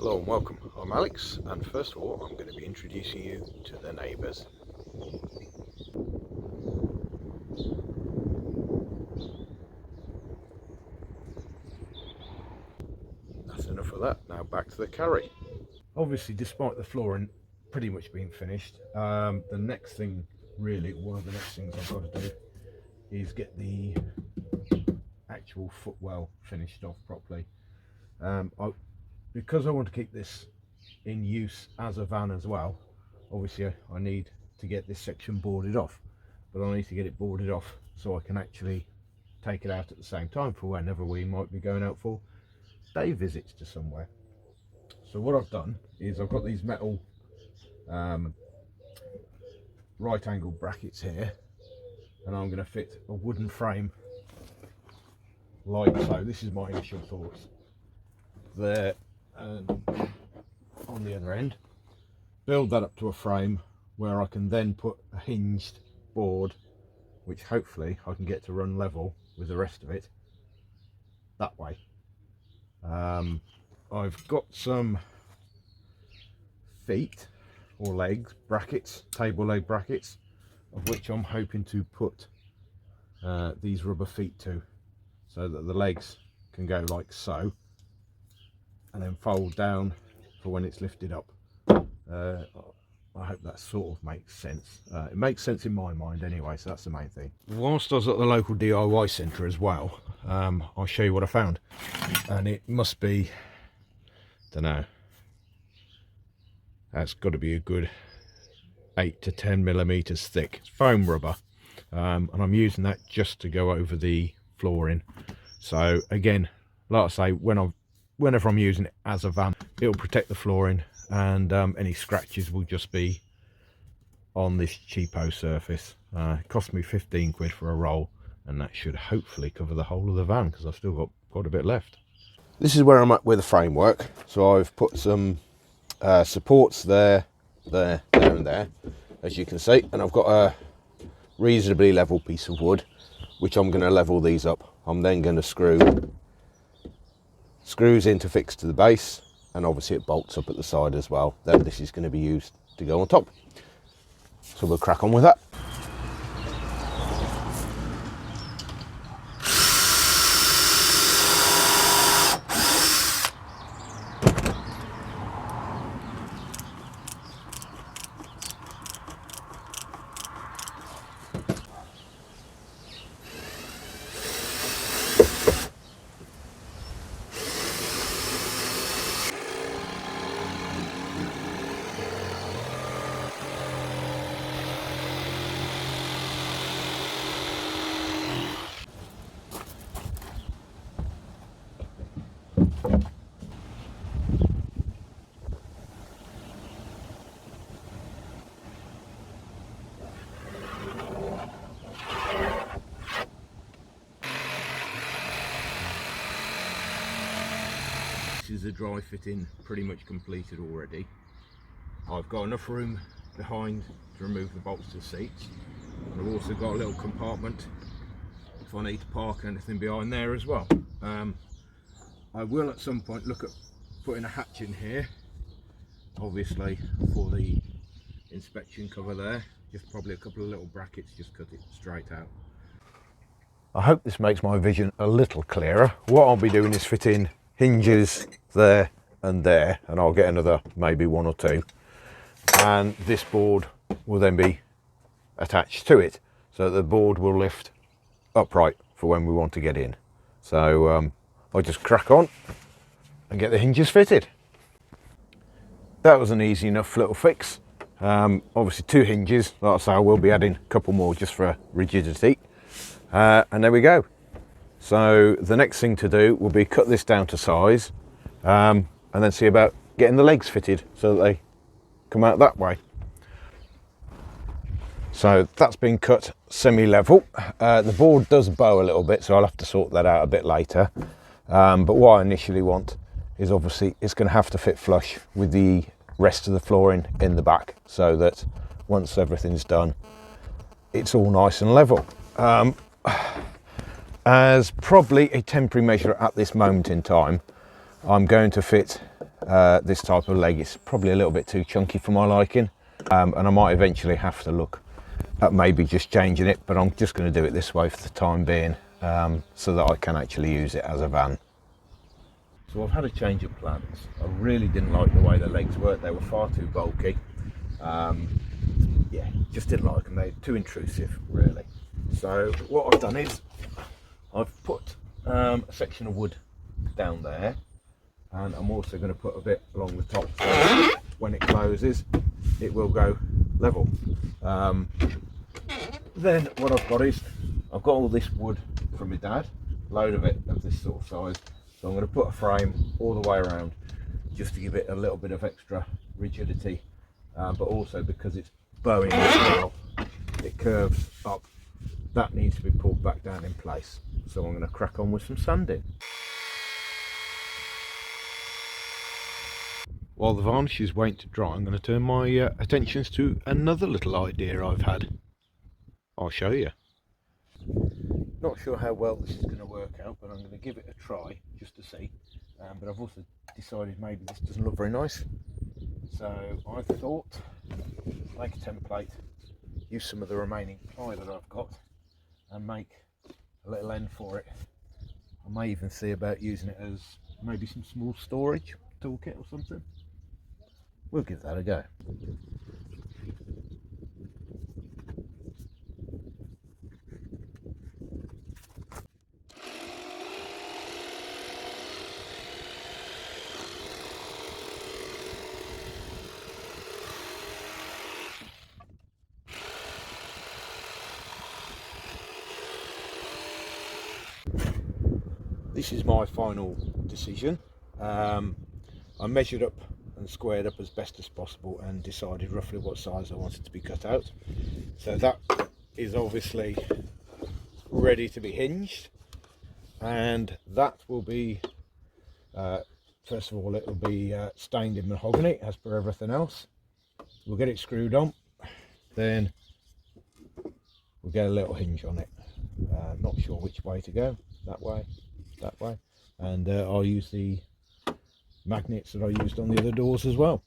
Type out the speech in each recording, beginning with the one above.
Hello and welcome, I'm Alex, and first of all I'm going to be introducing you to the neighbours. That's enough of that, now back to the carry. Obviously, despite the flooring pretty much being finished, the next thing, really, one of the next things I've got to do is get the actual footwell finished off properly. Because I want to keep this in use as a van as well, obviously I need to get this section boarded off, but I need to get it boarded off so I can actually take it out at the same time for whenever we might be going out for day visits to somewhere. So what I've done is I've got these metal right angle brackets here, and I'm going to fit a wooden frame like so. This is my initial thoughts there, and on the other end build that up to a frame where I can then put a hinged board, which hopefully I can get to run level with the rest of it that way. I've got some feet or legs brackets, table leg brackets, of which I'm hoping to put these rubber feet to, so that the legs can go like so and then fold down for when it's lifted up. I hope that sort of makes sense. It makes sense in my mind anyway, so that's the main thing. Whilst I was at the local DIY centre as well, I'll show you what I found, and it must be, don't know, that's got to be a good 8 to 10 millimeters thick. It's foam rubber, and I'm using that just to go over the flooring. So again, like I say, whenever I'm using it as a van, it'll protect the flooring, and any scratches will just be on this cheapo surface. It cost me 15 quid for a roll, and that should hopefully cover the whole of the van, because I've still got quite a bit left. This is where I'm at with the framework. So I've put some supports there, and there, as you can see, and I've got a reasonably level piece of wood, which I'm going to level these up. I'm then going to screw screws in to fix to the base, and obviously it bolts up at the side as well. Then this is going to be used to go on top. So we'll crack on with that. This is a dry fitting, pretty much completed already. I've got enough room behind to remove the bolts to the seats, and I've also got a little compartment if I need to park anything behind there as well. I will at some point look at putting a hatch in here, obviously for the inspection cover there. Just probably a couple of little brackets, just cut it straight out. I hope this makes my vision a little clearer. What I'll be doing is fitting hinges there, and I'll get another maybe one or two, and this board will then be attached to it, so the board will lift upright for when we want to get in. So I'll just crack on and get the hinges fitted. That was an easy enough little fix. Obviously 2 hinges, like I say, I will be adding a couple more just for rigidity, and there we go. So the next thing to do will be cut this down to size, and then see about getting the legs fitted so that they come out that way. So that's been cut semi-level. The board does bow a little bit, so I'll have to sort that out a bit later. But what I initially want is, obviously it's going to have to fit flush with the rest of the flooring in the back, so that once everything's done, it's all nice and level. As probably a temporary measure at this moment in time, I'm going to fit this type of leg. It's probably a little bit too chunky for my liking, and I might eventually have to look at maybe just changing it, but I'm just going to do it this way for the time being, so that I can actually use it as a van. So I've had a change of plans. I really didn't like the way the legs worked. They were far too bulky. Yeah, just didn't like them. They're too intrusive, really. So what I've done is I've put a section of wood down there, and I'm also going to put a bit along the top, so when it closes it will go level. Then what I've got is I've got all this wood from my dad, a load of it of this sort of size, so I'm going to put a frame all the way around just to give it a little bit of extra rigidity, but also because it's bowing as well, it curves up, that needs to be pulled back down in place. So I'm going to crack on with some sanding. While the varnish is waiting to dry, I'm going to turn my attentions to another little idea I've had. I'll show you. Not sure how well this is going to work out, but I'm going to give it a try just to see. But I've also decided maybe this doesn't look very nice. So I thought, make a template, use some of the remaining ply that I've got and make a little end for it. I may even see about using it as maybe some small storage toolkit or something. We'll give that a go. This is my final decision. I measured up and squared up as best as possible and decided roughly what size I wanted to be cut out. So that is obviously ready to be hinged, and that will be, first of all, it will be stained in mahogany as per everything else. We'll get it screwed on, then we'll get a little hinge on it. Not sure which way to go, that way, and I'll use the magnets that I used on the other doors as well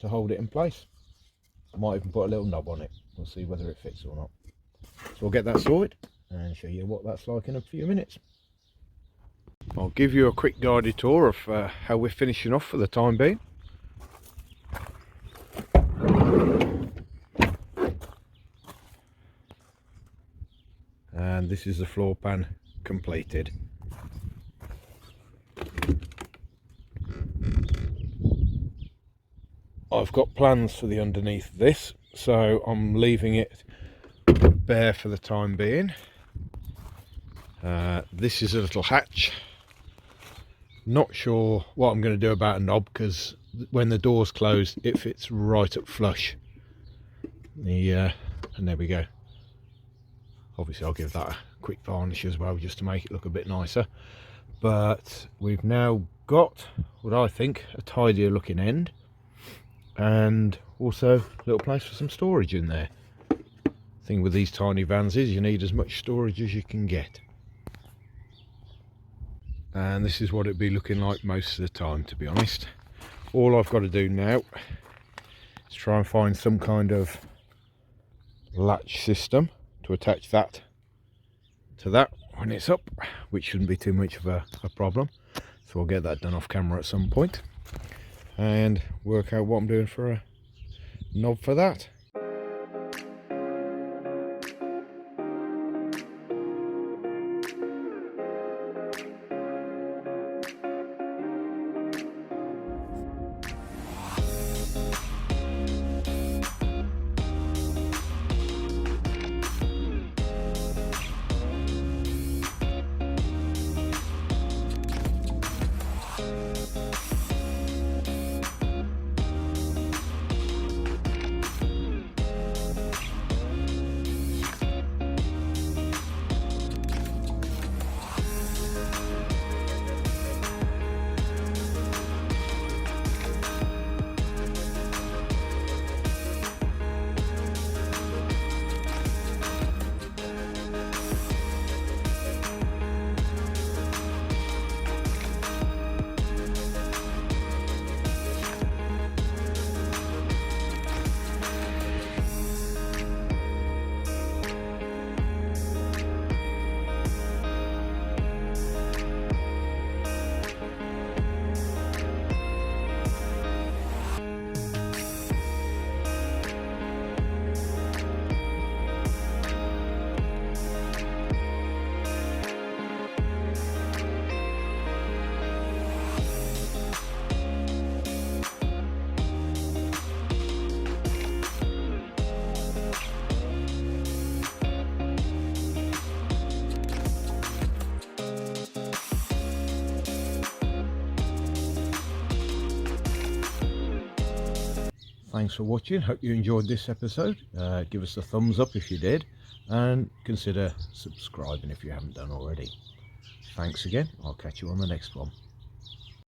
to hold it in place. I might even put a little knob on it. We'll see whether it fits or not. So I'll get that sorted and show you what that's like in a few minutes. I'll give you a quick guided tour of how we're finishing off for the time being. And this is the floor pan completed. I've got plans for the underneath of this, so I'm leaving it bare for the time being. This is a little hatch. Not sure what I'm going to do about a knob, because when the door's closed it fits right up flush. And there we go. Obviously I'll give that a quick varnish as well just to make it look a bit nicer. But we've now got what I think a tidier looking end, and also a little place for some storage in there. The thing with these tiny vans is you need as much storage as you can get. And this is what it'd be looking like most of the time, to be honest. All I've got to do now is try and find some kind of latch system to attach that to that when it's up, which shouldn't be too much of a problem. So I'll get that done off camera at some point and work out what I'm doing for a knob for that. thanks for watching. Hope you enjoyed this episode. Give us a thumbs up if you did, and consider subscribing if you haven't done already. Thanks again. I'll catch you on the next one.